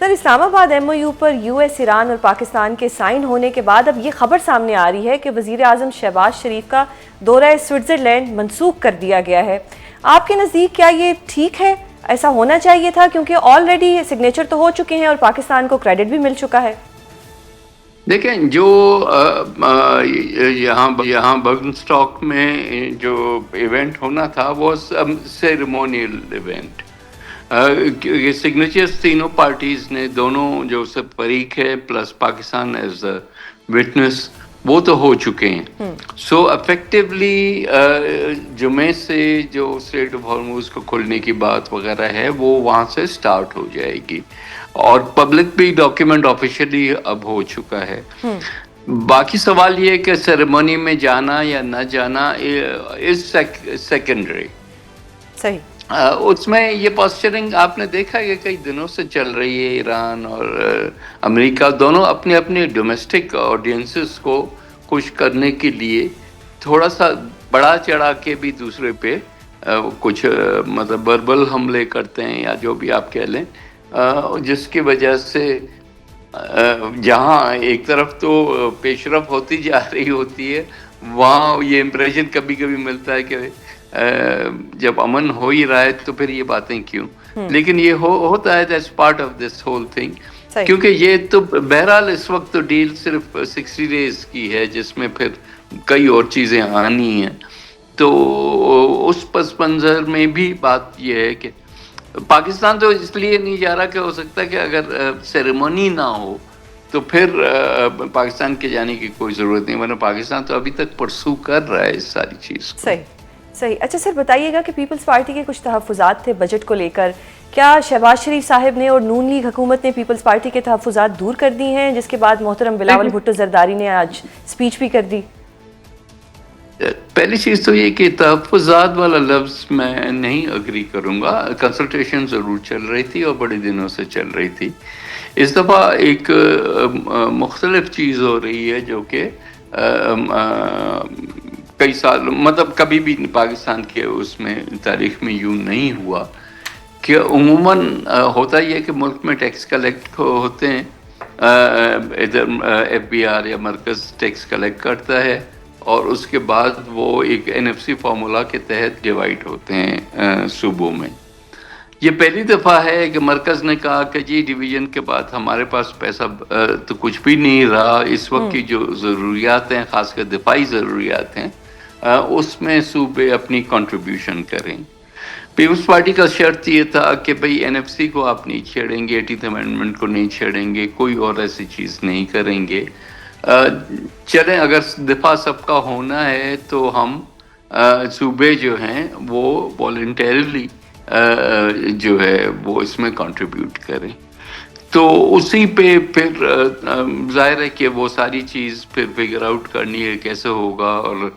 سر، Islamabad M O U پر U S, Iran اور پاکستان کے سائن ہونے کے بعد اب یہ خبر سامنے آ رہی ہے کہ وزیر اعظم شہباز شریف کا دورہ سوئٹزرلینڈ منسوخ کر دیا گیا ہے۔ آپ کے نزدیک کیا یہ ٹھیک ہے؟ ایسا ہونا چاہیے تھا کیونکہ آلریڈی سگنیچر تو ہو چکے ہیں اور پاکستان کو کریڈٹ بھی مل چکا ہے۔ دیکھیں، جو یہاں برگن اسٹاک میں جو ایونٹ ہونا تھا وہ سیریمونیل ایونٹ، سگنیچرز تینوں پارٹیز نے، دونوں جو سب فریق ہے plus Pakistan as a witness, وہ تو ہو چکے ہیں۔ سو افیکٹولی جمعے سے جو اسٹریٹ آف ہارموز کو کھلنے کی بات وغیرہ ہے وہ وہاں سے سٹارٹ ہو جائے گی، اور پبلک بھی ڈاکیومنٹ آفیشیلی اب ہو چکا ہے۔ باقی سوال یہ ہے کہ سیریمونی میں جانا یا نہ جانا از سیکنڈری۔ صحیح۔ اس میں یہ پاسچرنگ آپ نے دیکھا کہ کئی دنوں سے چل رہی ہے۔ ایران اور امریکہ دونوں اپنے اپنے ڈومیسٹک آڈینسز کو خوش کرنے کے لیے تھوڑا سا بڑا چڑھا کے بھی دوسرے پہ کچھ مطلب وربل حملے کرتے ہیں یا جو بھی آپ کہہ لیں، جس کی وجہ سے جہاں ایک طرف تو پیش رفت ہوتی جا رہی ہوتی ہے، وہاں یہ امپریشن کبھی کبھی ملتا ہے کہ جب امن ہو ہی رہا ہے تو پھر یہ باتیں کیوں۔ لیکن یہ ہوتا ہے، that's part of this whole thing, کیونکہ یہ تو بہرحال اس وقت تو ڈیل صرف 60 days کی ہے، جس میں پھر کئی اور چیزیں آنی ہیں۔ تو اس پس منظر میں بھی بات یہ ہے کہ پاکستان تو اس لیے نہیں جا رہا کہ ہو سکتا ہے کہ اگر سیریمونی نہ ہو تو پھر پاکستان کے جانے کی کوئی ضرورت نہیں، ورنہ پاکستان تو ابھی تک پرسو کر رہا ہے اس ساری چیز کو۔ صحیح۔ اچھا سر، بتائیے گا کہ پیپلز پارٹی کے کچھ تحفظات تھے بجٹ کو لے کر، کیا شہباز شریف صاحب نے اور نون لیگ حکومت نے پیپلز پارٹی کے تحفظات دور کر دی ہیں، جس کے بعد محترم بلاول بھٹو زرداری نے آج سپیچ بھی کر دی؟ پہلی چیز تو یہ کہ تحفظات والا لفظ میں نہیں اگری کروں گا۔ کنسلٹیشن ضرور چل رہی تھی اور بڑے دنوں سے چل رہی تھی۔ اس دفعہ ایک مختلف چیز ہو رہی ہے جو کہ کئی سال مطلب کبھی بھی پاکستان کے اس میں تاریخ میں یوں نہیں ہوا کہ عموماً ہوتا یہ کہ ملک میں ٹیکس کلیکٹ ہوتے ہیں، ادھر ایف بی آر یا مرکز ٹیکس کلیکٹ کرتا ہے، اور اس کے بعد وہ ایک NFC فارمولا کے تحت ڈیوائڈ ہوتے ہیں صوبوں میں۔ یہ پہلی دفعہ ہے کہ مرکز نے کہا کہ جی ڈویژن کے بعد ہمارے پاس پیسہ تو کچھ بھی نہیں رہا، اس وقت کی جو ضروریات ہیں، خاص کر دفاعی ضروریات ہیں، اس میں صوبے اپنی کنٹریبیوشن کریں۔ پیپلز پارٹی کا شرط یہ تھا کہ بھئی NFC کو آپ نہیں چھیڑیں گے، 18th امینڈمنٹ کو نہیں چھیڑیں گے، کوئی اور ایسی چیز نہیں کریں گے۔ چلیں اگر دفاع سب کا ہونا ہے تو ہم صوبے جو ہیں وہ والنٹیرلی جو ہے وہ اس میں کنٹریبیوٹ کریں۔ تو اسی پہ پھر ظاہر ہے کہ وہ ساری چیز پھر فگر آؤٹ کرنی ہے کیسے ہوگا، اور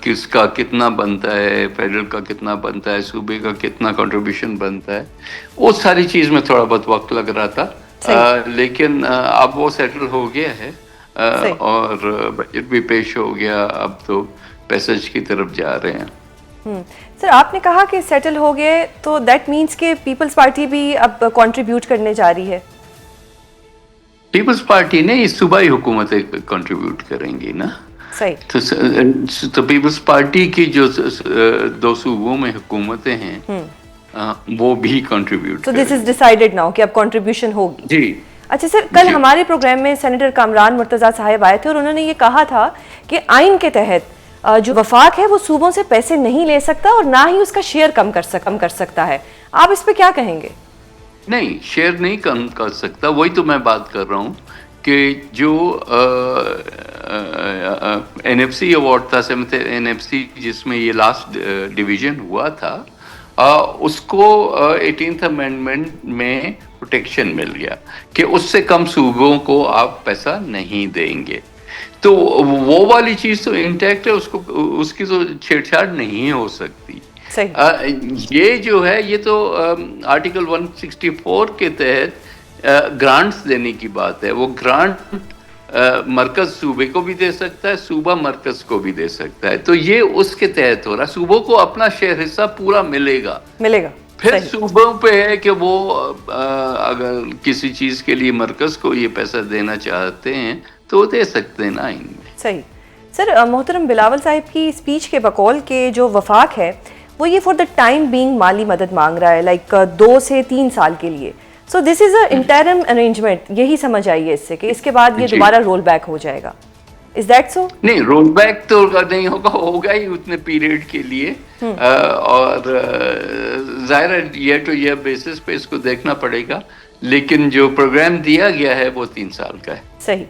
کس کا کتنا بنتا ہے، فیڈرل کا کتنا بنتا ہے، صوبے کا کتنا کنٹریبیوشن بنتا ہے، وہ ساری چیز میں تھوڑا بہت وقت لگ رہا تھا۔ لیکن اب وہ سیٹل ہو گیا ہے اور بجٹ بھی پیش ہو گیا، اب تو پیسج کی طرف جا رہے ہیں۔ سر، آپ نے کہا کہ سیٹل ہو گئے، تو دیٹ مینس کہ پیپلز پارٹی بھی اب کنٹریبیوٹ کرنے جا رہی ہے؟ پیپلز پارٹی نے اس صوبائی حکومتیں کنٹریبیوٹ کریں گی نا۔ صحیح۔ تو پیپلز پارٹی کی جو 2 صوبوں میں حکومتیں ہیں وہ بھی contribute So this is decided now کہ اب کنٹریبیوشن ہوگی؟ جی۔ اچھا سر، کل ہمارے پروگرام میں سینیٹر کامران مرتضیٰ صاحب آئے تھے اور انہوں نے یہ کہا تھا کہ آئین کے تحت جو وفاق ہے وہ صوبوں سے پیسے نہیں لے سکتا اور نہ ہی اس کا شیئر کم کر سکتا ہے۔ آپ اس پہ کیا کہیں گے؟ نہیں، شیئر نہیں کم کر سکتا، وہی تو میں بات کر رہا ہوں کہ جو NFC ایوارڈ تھا، NFC جس میں یہ لاسٹ ڈویژن ہوا تھا، اس کو 18th امینڈمنٹ میں پروٹیکشن مل گیا کہ اس سے کم صوبوں کو آپ پیسہ نہیں دیں گے۔ تو وہ والی چیز تو انٹیکٹ ہے، اس کی تو چھیڑ چھاڑ نہیں ہو سکتی۔ یہ جو ہے یہ تو آرٹیکل 164 کے تحت گرانٹس دینے کی بات ہے۔ وہ گرانٹ مرکز صوبے کو بھی دے سکتا ہے، صوبہ مرکز کو بھی دے سکتا ہے، تو یہ اس کے تحت ہو رہا ہے۔ صوبوں کو اپنا شیئر حصہ پورا ملے گا۔ پھر صوبوں پہ ہے کہ وہ اگر کسی چیز کے لیے مرکز کو یہ پیسہ دینا چاہتے ہیں تو وہ دے سکتے ہیں نا ان میں. صحیح. سر محترم بلاول صاحب کی اسپیچ کے بقول کہ جو وفاق ہے وہ یہ فار دا ٹائم بینگ مالی مدد مانگ رہا ہے، لائک 2 سے 3 سال کے لیے. سو دس از اے انٹرم ارینجمنٹ، یہی سمجھ آئیے اس سے کہ اس کے بعد یہ دوبارہ رول بیک ہو جائے گا. Is that so? نہیں، رول بیک تو نہیں ہوگا ہی اتنے پیریڈ کے لیے، اور ظاہر ایئر ٹو ایئر بیسس پہ اس کو دیکھنا پڑے گا، لیکن جو پروگرام دیا گیا ہے وہ 3 سال کا ہے. صحیح.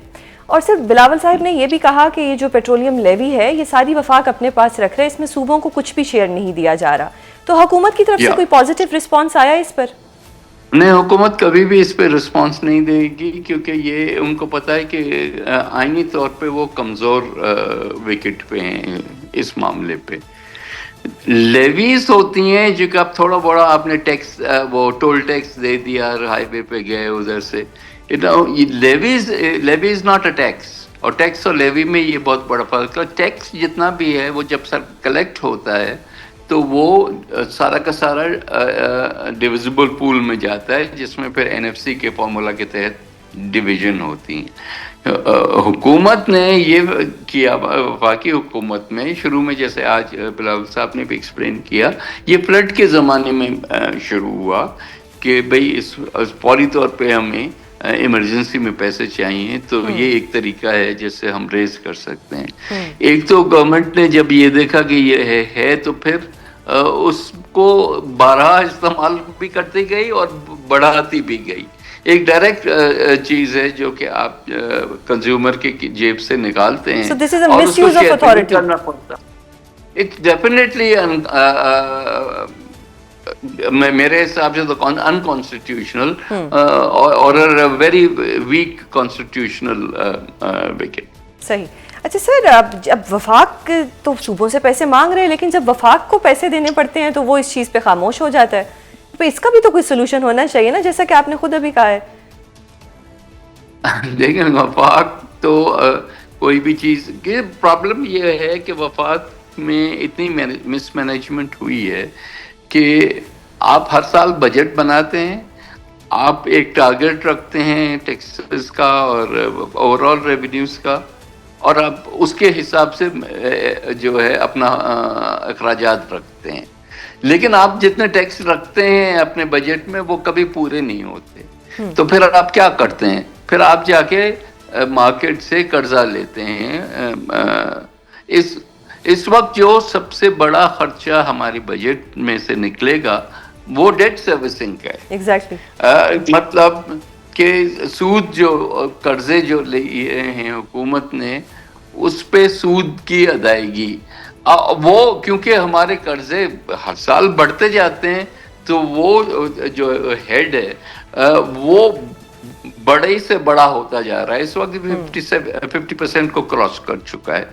اور سر بلاول صاحب نے یہ بھی کہا کہ یہ جو پیٹرولیم لیوی ہے یہ ساری وفاق اپنے پاس رکھ رہے، اس میں صوبوں کو کچھ بھی شیئر نہیں دیا جا رہا. تو حکومت کی طرف سے کوئی پازیٹیو رسپانس آیا اس پر؟ نہیں، حکومت کبھی بھی اس پہ رسپانس نہیں دے گی، کیونکہ یہ ان کو پتہ ہے کہ آئینی طور پہ وہ کمزور وکٹ پہ ہیں اس معاملے پہ. لیویز ہوتی ہیں جو کہ اب تھوڑا بڑا آپ نے ٹیکس، وہ ٹول ٹیکس دے دیا، ہائی وے پہ گئے ادھر سے. لیویز ناٹ اے ٹیکس، اور ٹیکس اور لیوی میں یہ بہت بڑا فرق ہے. ٹیکس جتنا بھی ہے وہ جب کلیکٹ ہوتا ہے تو وہ سارا کا سارا ڈویزبل پول میں جاتا ہے، جس میں پھر NFC کے فارمولا کے تحت ڈویژن ہوتی ہیں. حکومت نے یہ کیا، وفاقی حکومت میں شروع میں، جیسے آج بلاول صاحب نے بھی ایکسپلین کیا، یہ فلڈ کے زمانے میں شروع ہوا کہ بھئی اس فوری طور پہ ہمیں ایمرجنسی میں پیسے چاہیے، تو یہ ایک طریقہ ہے جس سے ہم ریز کر سکتے ہیں. ایک تو گورنمنٹ نے جب یہ دیکھا کہ یہ ہے تو پھر اس کو بارہا استعمال بھی کرتی گئی اور بڑھاتی بھی گئی. ایک ڈائریکٹ چیز ہے جو کہ آپ کنزیومر کے جیب سے نکالتے ہیں، اور اس کو شیئر کرنا پڑتا. اٹس ڈیفینیٹلی میرے حساب سے تو انکانسٹیٹیوشنل اور ویری ویک کانسٹیٹیوشنل وکٹ. صحیح. اچھا سر، اب وفاق تو صوبوں سے پیسے مانگ رہے ہیں، لیکن جب وفاق کو پیسے دینے پڑتے ہیں تو وہ اس چیز پہ خاموش ہو جاتا ہے. تو اس کا بھی تو کوئی سولوشن ہونا چاہیے نا، جیسا کہ آپ نے خود ابھی کہا ہے. لیکن وفاق تو کوئی بھی چیز کی پرابلم یہ ہے کہ وفاق میں اتنی مس مینجمنٹ ہوئی ہے کہ آپ ہر سال بجٹ بناتے ہیں، آپ ایک ٹارگٹ رکھتے ہیں ٹیکسز کا اور اوور آل ریونیوز کا، اور آپ اس کے حساب سے جو ہے اپنا اخراجات رکھتے ہیں. لیکن آپ جتنے ٹیکس رکھتے ہیں اپنے بجٹ میں وہ کبھی پورے نہیں ہوتے. تو پھر آپ کیا کرتے ہیں؟ پھر آپ جا کے مارکیٹ سے قرضہ لیتے ہیں. اس وقت جو سب سے بڑا خرچہ ہماری بجٹ میں سے نکلے گا وہ ڈیٹ سروسنگ کا ہے. ایگزیکٹلی. مطلب کہ سود، جو قرضے جو لیے ہیں حکومت نے، اس پہ سود کی ادائیگی. وہ کیونکہ ہمارے قرضے ہر سال بڑھتے جاتے ہیں تو وہ جو ہیڈ ہے وہ بڑے سے بڑا ہوتا جا رہا ہے. اس وقت 50% کو کراس کر چکا ہے.